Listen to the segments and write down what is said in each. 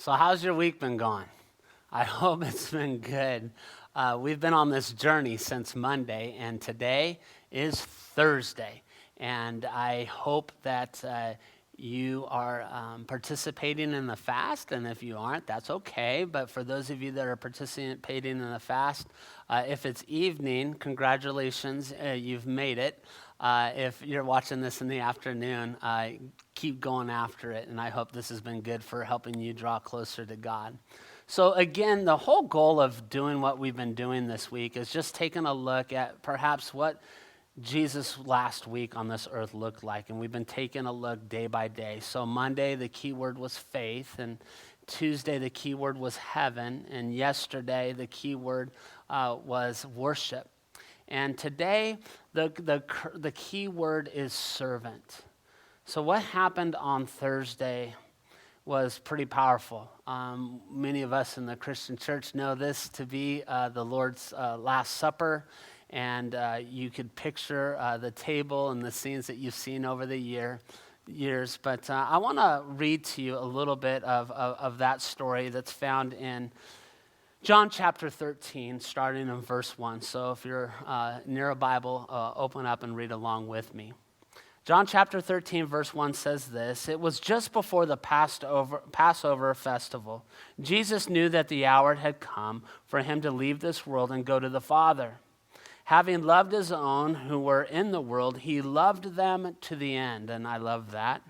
So how's your week been going? I hope it's been good. We've been on this journey since Monday, and today is Thursday. And I hope that you are participating in the fast, and if you aren't, that's okay. But for those of you that are participating in the fast, if it's evening, congratulations, you've made it. If you're watching this in the afternoon, keep going after it, and I hope this has been good for helping you draw closer to God. So again, the whole goal of doing what we've been doing this week is just taking a look at perhaps what Jesus last week on this earth looked like, and we've been taking a look day by day. So Monday, the key word was faith, and Tuesday, the key word was heaven, and yesterday, the key word was worship. And today, the key word is servant. So what happened on Thursday was pretty powerful. Many of us in the Christian church know this to be the Lord's Last Supper, and you could picture the table and the scenes that you've seen over the years. But I want to read to you a little bit of that story that's found in John chapter 13, starting in verse 1. So if you're near a Bible, open up and read along with me. John chapter 13, verse 1 says this: "It was just before the Passover festival. Jesus knew that the hour had come for him to leave this world and go to the Father. Having loved his own who were in the world, he loved them to the end." And I love that.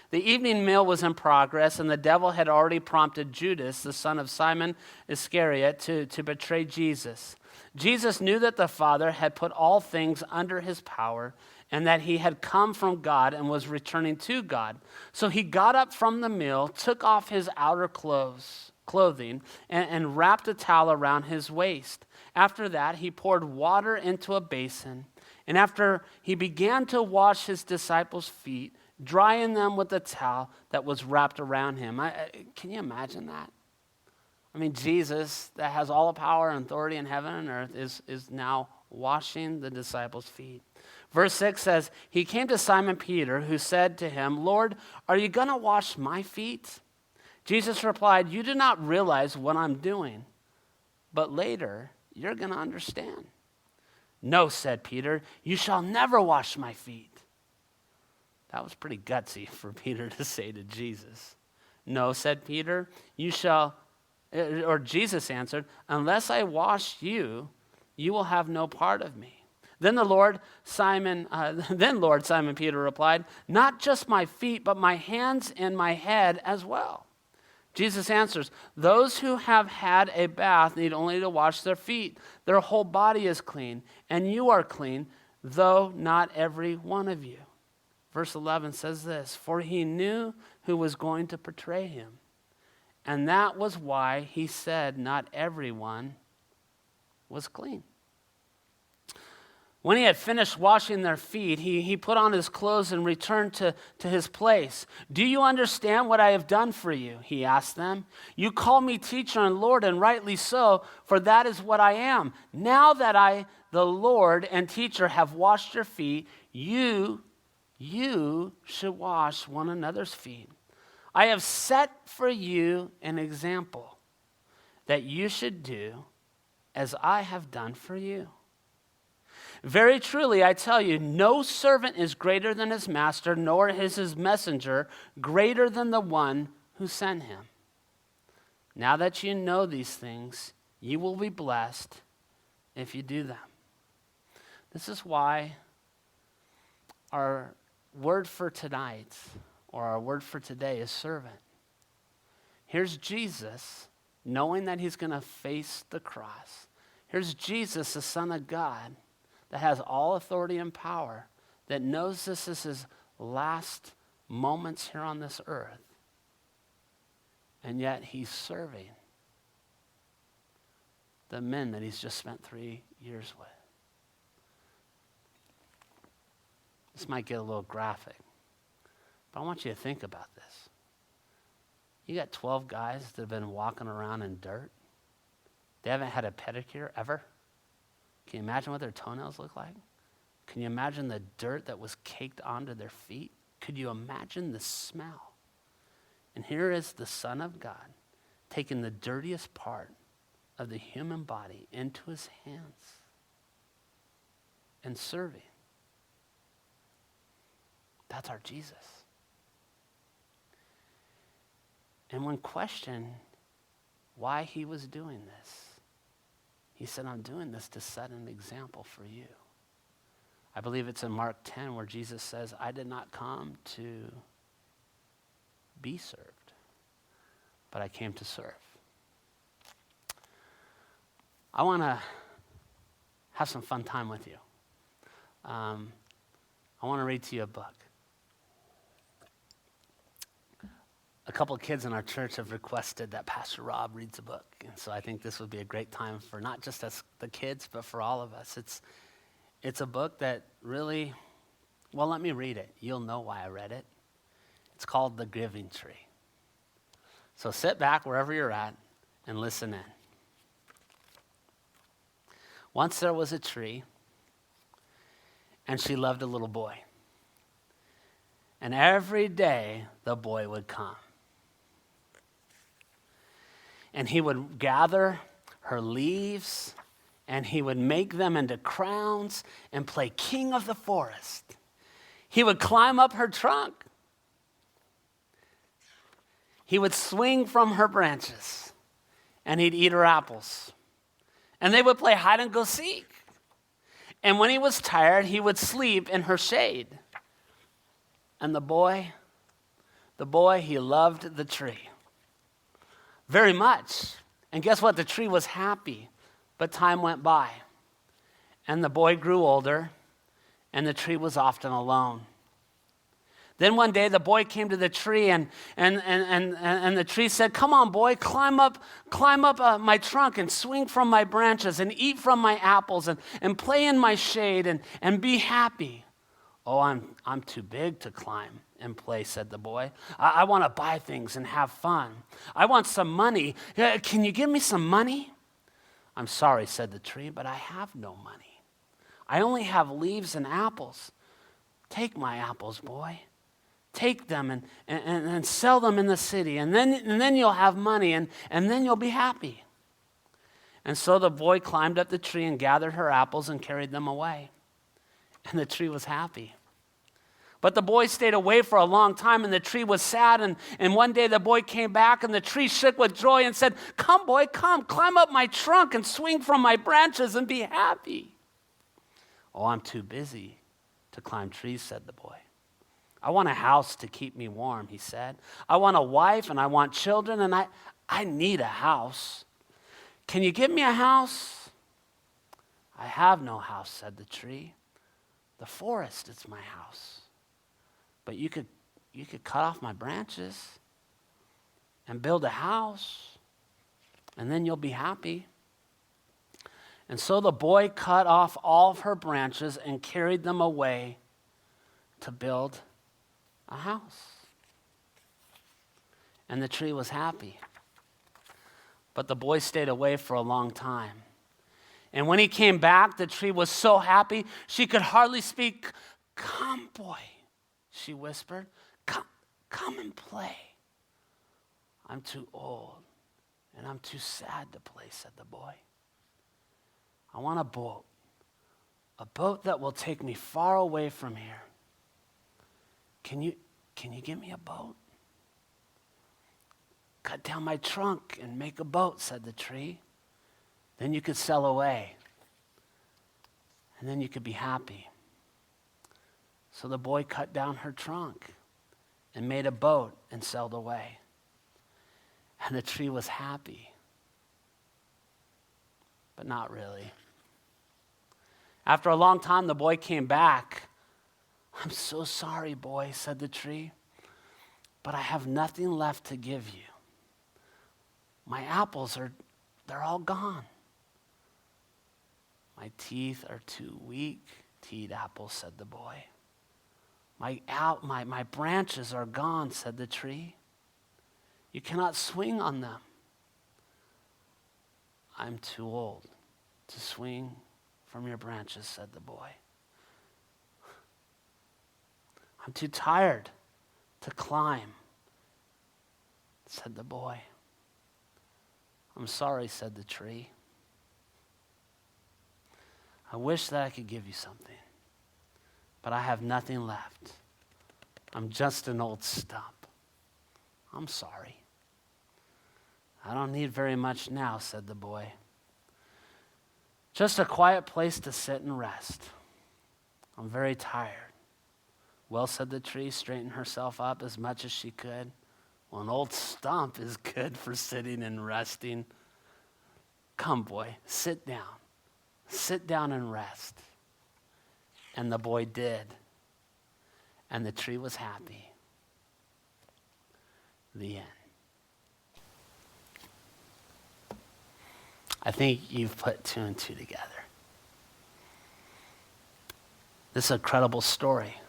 The evening meal was in progress, and the devil had already prompted Judas, the son of Simon Iscariot, to betray Jesus. Jesus knew that the Father had put all things under his power, and that he had come from God and was returning to God. So he got up from the meal, took off his outer clothing, and wrapped a towel around his waist. After that, he poured water into a basin, and after he began to wash his disciples' feet, drying them with the towel that was wrapped around him. Can you imagine that? I mean, Jesus, that has all the power and authority in heaven and earth, is now washing the disciples' feet. Verse 6 says, "He came to Simon Peter, who said to him, 'Lord, are you going to wash my feet?' Jesus replied, 'You do not realize what I'm doing, but later you're going to understand.' 'No,' said Peter, 'you shall never wash my feet.'" That was pretty gutsy for Peter to say to Jesus. "No," said Peter, Jesus answered, "Unless I wash you, you will have no part of me." Then Lord Simon Peter replied, "Not just my feet, but my hands and my head as well." Jesus answers, "Those who have had a bath need only to wash their feet. Their whole body is clean, and you are clean, though not every one of you." Verse 11 says this: "For he knew who was going to betray him, and that was why he said not everyone was clean." When he had finished washing their feet, he put on his clothes and returned to his place. "Do you understand what I have done for you?" he asked them. "You call me teacher and Lord, and rightly so, for that is what I am. Now that I, the Lord and teacher, have washed your feet, you should wash one another's feet. I have set for you an example that you should do as I have done for you. Very truly, I tell you, no servant is greater than his master, nor is his messenger greater than the one who sent him. Now that you know these things, you will be blessed if you do them." This is why our word for tonight, or our word for today, is servant. Here's Jesus, knowing that he's going to face the cross. Here's Jesus, the Son of God, that has all authority and power, that knows this is his last moments here on this earth, and yet he's serving the men that he's just spent 3 years with. This might get a little graphic, but I want you to think about this. You got 12 guys that have been walking around in dirt. They haven't had a pedicure ever. Can you imagine what their toenails look like? Can you imagine the dirt that was caked onto their feet? Could you imagine the smell? And here is the Son of God taking the dirtiest part of the human body into his hands and serving. That's our Jesus. And when questioned why he was doing this, he said, I'm doing this to set an example for you. I believe it's in Mark 10 where Jesus says, I did not come to be served, but I came to serve. I want to have some fun time with you. I want to read to you a book. A couple of kids in our church have requested that Pastor Rob reads a book. And so I think this would be a great time for not just us, the kids, but for all of us. It's a book that really, well, let me read it. You'll know why I read it. It's called The Giving Tree. So sit back wherever you're at and listen in. Once there was a tree, and she loved a little boy. And every day the boy would come. And he would gather her leaves, and he would make them into crowns and play king of the forest. He would climb up her trunk. He would swing from her branches, and he'd eat her apples. And they would play hide and go seek. And when he was tired, he would sleep in her shade. And the boy, he loved the tree very much. And guess what? The tree was happy. But time went by. And the boy grew older, and the tree was often alone. Then one day the boy came to the tree, and the tree said, come on, boy, climb up my trunk and swing from my branches and eat from my apples and play in my shade and be happy. Oh, I'm too big to climb and play, said the boy. I want to buy things and have fun. I want some money. Can you give me some money? I'm sorry, said the tree, but I have no money. I only have leaves and apples. Take my apples, boy. Take them and sell them in the city, and then you'll have money, and then you'll be happy. And so the boy climbed up the tree and gathered her apples and carried them away. And the tree was happy. But the boy stayed away for a long time, and the tree was sad. And one day the boy came back, and the tree shook with joy and said, come, boy, come, climb up my trunk and swing from my branches and be happy. Oh, I'm too busy to climb trees, said the boy. I want a house to keep me warm, he said. I want a wife, and I want children, and I need a house. Can you give me a house? I have no house, said the tree. The forest is my house. But you could cut off my branches and build a house, and then you'll be happy. And so the boy cut off all of her branches and carried them away to build a house. And the tree was happy. But the boy stayed away for a long time. And when he came back, the tree was so happy she could hardly speak. Come, boy, she whispered. Come and play. I'm too old and I'm too sad to play, said the boy. I want a boat that will take me far away from here. Can you give me a boat? Cut down my trunk and make a boat, said the tree. Then you could sail away. And then you could be happy. So the boy cut down her trunk and made a boat and sailed away. And the tree was happy. But not really. After a long time, the boy came back. I'm so sorry, boy, said the tree, but I have nothing left to give you. My apples they're all gone. My teeth are too weak to eat apples, said the boy. My branches are gone, said the tree. You cannot swing on them. I'm too old to swing from your branches, said the boy. I'm too tired to climb, said the boy. "I'm sorry," said the tree. "I wish that I could give you something, but I have nothing left. I'm just an old stump. I'm sorry." "I don't need very much now," said the boy. "Just a quiet place to sit and rest. I'm very tired." "Well," said the tree, straightening herself up as much as she could, "well, an old stump is good for sitting and resting. Come, boy, sit down. Sit down and rest." And the boy did. And the tree was happy. The end. I think you've put two and two together. This is a credible story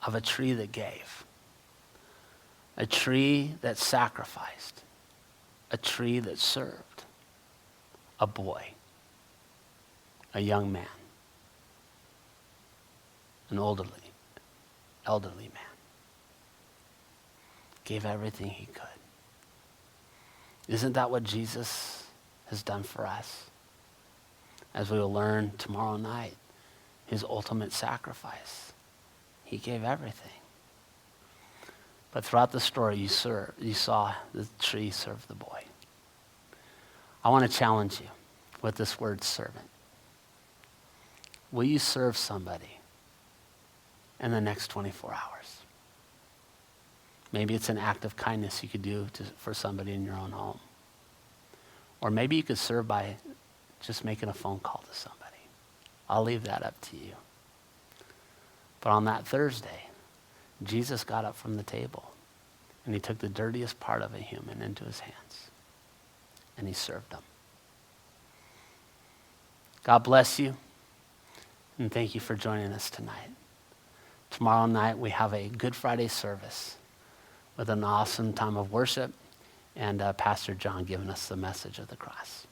of a tree that gave, a tree that sacrificed, a tree that served, a boy, a young man, an elderly man, gave everything he could. Isn't that what Jesus has done for us? As we will learn tomorrow night, his ultimate sacrifice. He gave everything. But throughout the story, you saw the tree serve the boy. I want to challenge you with this word servant. Will you serve somebody in the next 24 hours? Maybe it's an act of kindness you could do for somebody in your own home. Or maybe you could serve by just making a phone call to somebody. I'll leave that up to you. But on that Thursday, Jesus got up from the table and he took the dirtiest part of a human into his hands and he served them. God bless you and thank you for joining us tonight. Tomorrow night we have a Good Friday service with an awesome time of worship and Pastor John giving us the message of the cross.